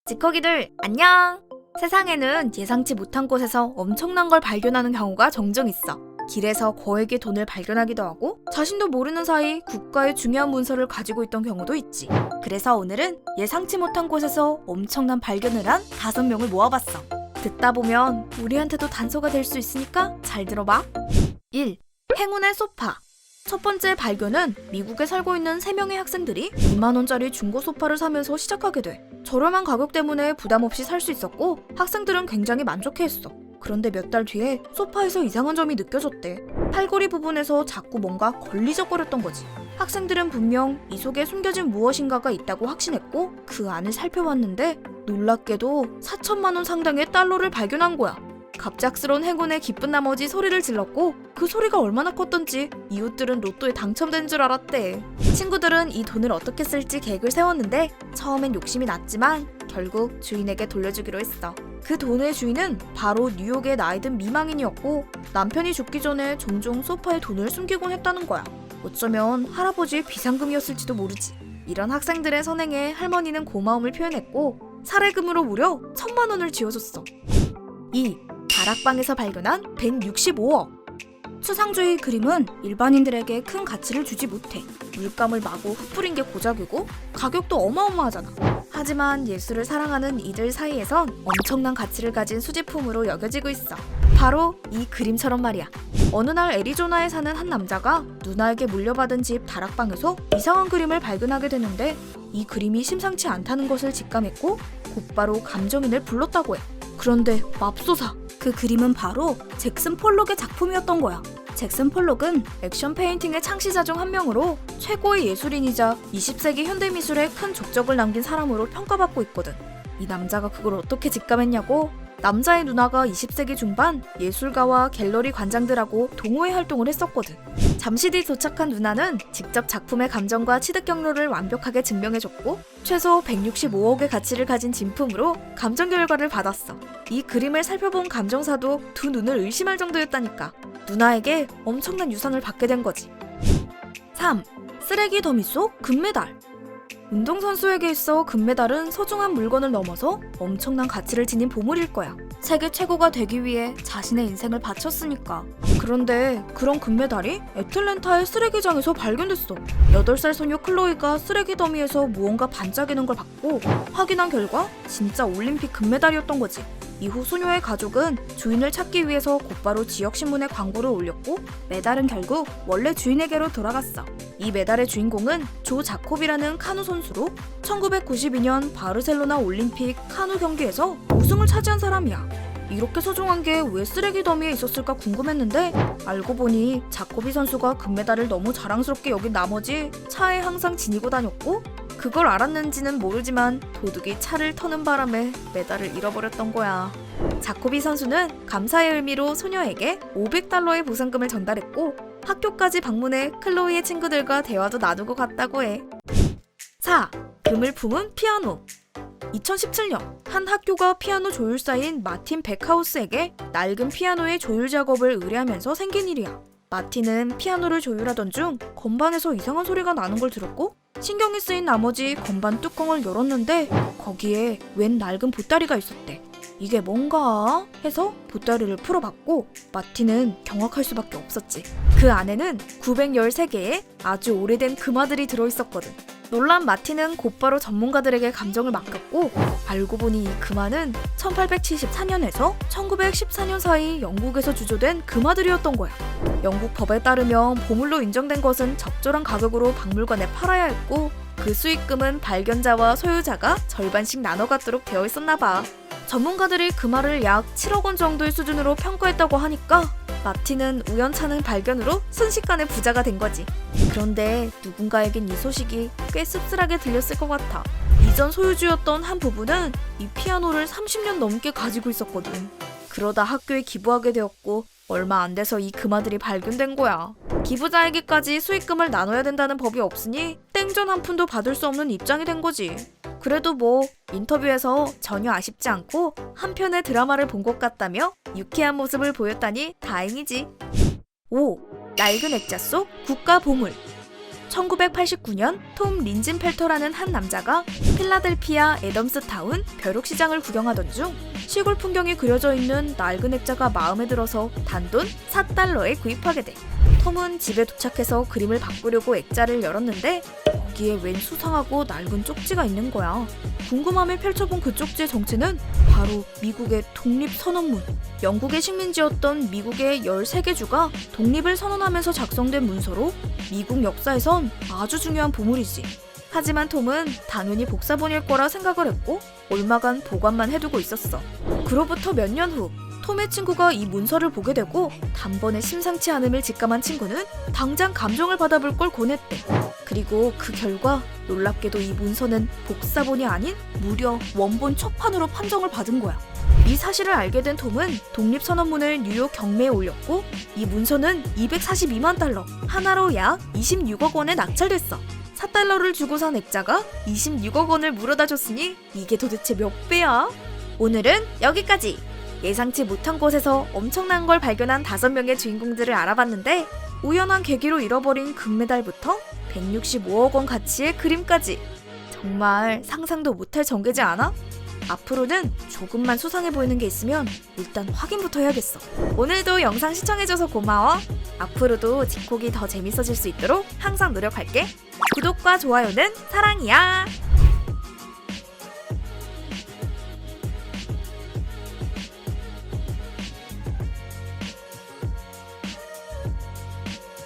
지코기들 안녕! 세상에는 예상치 못한 곳에서 엄청난 걸 발견하는 경우가 종종 있어. 길에서 거액의 돈을 발견하기도 하고 자신도 모르는 사이 국가의 중요한 문서를 가지고 있던 경우도 있지. 그래서 오늘은 예상치 못한 곳에서 엄청난 발견을 한 5명을 모아봤어. 듣다 보면 우리한테도 단서가 될 수 있으니까 잘 들어봐. 1. 행운의 소파. 첫 번째 발견은 미국에 살고 있는 3명의 학생들이 2만원짜리 중고 소파를 사면서 시작하게 돼. 저렴한 가격 때문에 부담 없이 살 수 있었고 학생들은 굉장히 만족해했어. 그런데 몇 달 뒤에 소파에서 이상한 점이 느껴졌대. 팔걸이 부분에서 자꾸 뭔가 걸리적거렸던 거지. 학생들은 분명 이 속에 숨겨진 무엇인가가 있다고 확신했고 그 안을 살펴봤는데 놀랍게도 4천만 원 상당의 달러를 발견한 거야. 갑작스러운 행운에 기쁜 나머지 소리를 질렀고 그 소리가 얼마나 컸던지 이웃들은 로또에 당첨된 줄 알았대. 친구들은 이 돈을 어떻게 쓸지 계획을 세웠는데 처음엔 욕심이 났지만 결국 주인에게 돌려주기로 했어. 그 돈의 주인은 바로 뉴욕의 나이든 미망인이었고 남편이 죽기 전에 종종 소파에 돈을 숨기곤 했다는 거야. 어쩌면 할아버지의 비상금이었을지도 모르지. 이런 학생들의 선행에 할머니는 고마움을 표현했고 사례금으로 무려 1,000만 원을 쥐어줬어. 2. 다락방에서 발견한 165억. 추상주의 그림은 일반인들에게 큰 가치를 주지 못해. 물감을 마구 흩뿌린 게 고작이고 가격도 어마어마하잖아. 하지만 예술을 사랑하는 이들 사이에선 엄청난 가치를 가진 수집품으로 여겨지고 있어. 바로 이 그림처럼 말이야. 어느 날 애리조나에 사는 한 남자가 누나에게 물려받은 집 다락방에서 이상한 그림을 발견하게 되는데 이 그림이 심상치 않다는 것을 직감했고 곧바로 감정인을 불렀다고 해. 그런데 맙소사! 그 그림은 바로 잭슨 폴록의 작품이었던 거야. 잭슨 폴록은 액션 페인팅의 창시자 중 한 명으로 최고의 예술인이자 20세기 현대미술에 큰 족적을 남긴 사람으로 평가받고 있거든. 이 남자가 그걸 어떻게 직감했냐고? 남자의 누나가 20세기 중반 예술가와 갤러리 관장들하고 동호회 활동을 했었거든. 잠시 뒤 도착한 누나는 직접 작품의 감정과 취득 경로를 완벽하게 증명해줬고 최소 165억의 가치를 가진 진품으로 감정 결과를 받았어. 이 그림을 살펴본 감정사도 두 눈을 의심할 정도였다니까. 누나에게 엄청난 유산을 받게 된 거지. 3. 쓰레기 더미 속 금메달. 운동선수에게 있어 금메달은 소중한 물건을 넘어서 엄청난 가치를 지닌 보물일 거야. 세계 최고가 되기 위해 자신의 인생을 바쳤으니까. 그런데 그런 금메달이 애틀랜타의 쓰레기장에서 발견됐어. 8살 소녀 클로이가 쓰레기 더미에서 무언가 반짝이는 걸 봤고 확인한 결과 진짜 올림픽 금메달이었던 거지. 이후 소녀의 가족은 주인을 찾기 위해서 곧바로 지역신문에 광고를 올렸고 메달은 결국 원래 주인에게로 돌아갔어. 이 메달의 주인공은 조 자콥이라는 카누 선수로 1992년 바르셀로나 올림픽 카누 경기에서 우승을 차지한 사람이야. 이렇게 소중한 게 왜 쓰레기 더미에 있었을까 궁금했는데 알고 보니 자코비 선수가 금메달을 너무 자랑스럽게 여긴 나머지 차에 항상 지니고 다녔고 그걸 알았는지는 모르지만 도둑이 차를 터는 바람에 메달을 잃어버렸던 거야. 자코비 선수는 감사의 의미로 소녀에게 500달러의 보상금을 전달했고 학교까지 방문해 클로이의 친구들과 대화도 나누고 갔다고 해. 4. 금을 품은 피아노. 2017년 한 학교가 피아노 조율사인 마틴 백하우스에게 낡은 피아노의 조율 작업을 의뢰하면서 생긴 일이야. 마틴은 피아노를 조율하던 중 건반에서 이상한 소리가 나는 걸 들었고 신경이 쓰인 나머지 건반 뚜껑을 열었는데 거기에 웬 낡은 보따리가 있었대. 이게 뭔가 해서 보따리를 풀어봤고 마틴은 경악할 수밖에 없었지. 그 안에는 913개의 아주 오래된 금화들이 들어있었거든. 놀란 마틴은 곧바로 전문가들에게 감정을 맡겼고 알고 보니 이 금화는 1874년에서 1914년 사이 영국에서 주조된 금화들이었던 거야. 영국 법에 따르면 보물로 인정된 것은 적절한 가격으로 박물관에 팔아야 했고 그 수익금은 발견자와 소유자가 절반씩 나눠 갖도록 되어 있었나 봐. 전문가들이 금화를 약 7억 원 정도의 수준으로 평가했다고 하니까 마틴은 우연찮은 발견으로 순식간에 부자가 된 거지. 그런데 누군가에겐 이 소식이 꽤 씁쓸하게 들렸을 것 같아. 이전 소유주였던 한 부부는 이 피아노를 30년 넘게 가지고 있었거든. 그러다 학교에 기부하게 되었고 얼마 안 돼서 이 금화들이 발견된 거야. 기부자에게까지 수익금을 나눠야 된다는 법이 없으니 땡전 한 푼도 받을 수 없는 입장이 된 거지. 그래도 뭐 인터뷰에서 전혀 아쉽지 않고 한 편의 드라마를 본 것 같다며 유쾌한 모습을 보였다니 다행이지. 5. 낡은 액자 속 국가 보물. 1989년 톰 린진펠터라는 한 남자가 필라델피아 애덤스타운 벼룩시장을 구경하던 중 시골 풍경이 그려져 있는 낡은 액자가 마음에 들어서 단돈 4달러에 구입하게 돼. 톰은 집에 도착해서 그림을 바꾸려고 액자를 열었는데 거기에 웬 수상하고 낡은 쪽지가 있는 거야. 궁금함에 펼쳐본 그 쪽지의 정체는 바로 미국의 독립선언문. 영국의 식민지였던 미국의 13개 주가 독립을 선언하면서 작성된 문서로 미국 역사에선 아주 중요한 보물이지. 하지만 톰은 당연히 복사본일 거라 생각을 했고 얼마간 보관만 해두고 있었어. 그로부터 몇 년 후 톰의 친구가 이 문서를 보게 되고 단번에 심상치 않음을 직감한 친구는 당장 감정을 받아볼 걸 권했대. 그리고 그 결과 놀랍게도 이 문서는 복사본이 아닌 무려 원본 초판으로 판정을 받은 거야. 이 사실을 알게 된 톰은 독립선언문을 뉴욕 경매에 올렸고 이 문서는 242만 달러, 하나로 약 26억 원에 낙찰됐어. 4달러를 주고 산 액자가 26억 원을 물어다 줬으니 이게 도대체 몇 배야? 오늘은 여기까지! 예상치 못한 곳에서 엄청난 걸 발견한 5명의 주인공들을 알아봤는데 우연한 계기로 잃어버린 금메달부터 165억 원 가치의 그림까지 정말 상상도 못할 전개지 않아? 앞으로는 조금만 수상해 보이는 게 있으면 일단 확인부터 해야겠어. 오늘도 영상 시청해줘서 고마워. 앞으로도 집콕이 더 재밌어질 수 있도록 항상 노력할게. 구독과 좋아요는 사랑이야.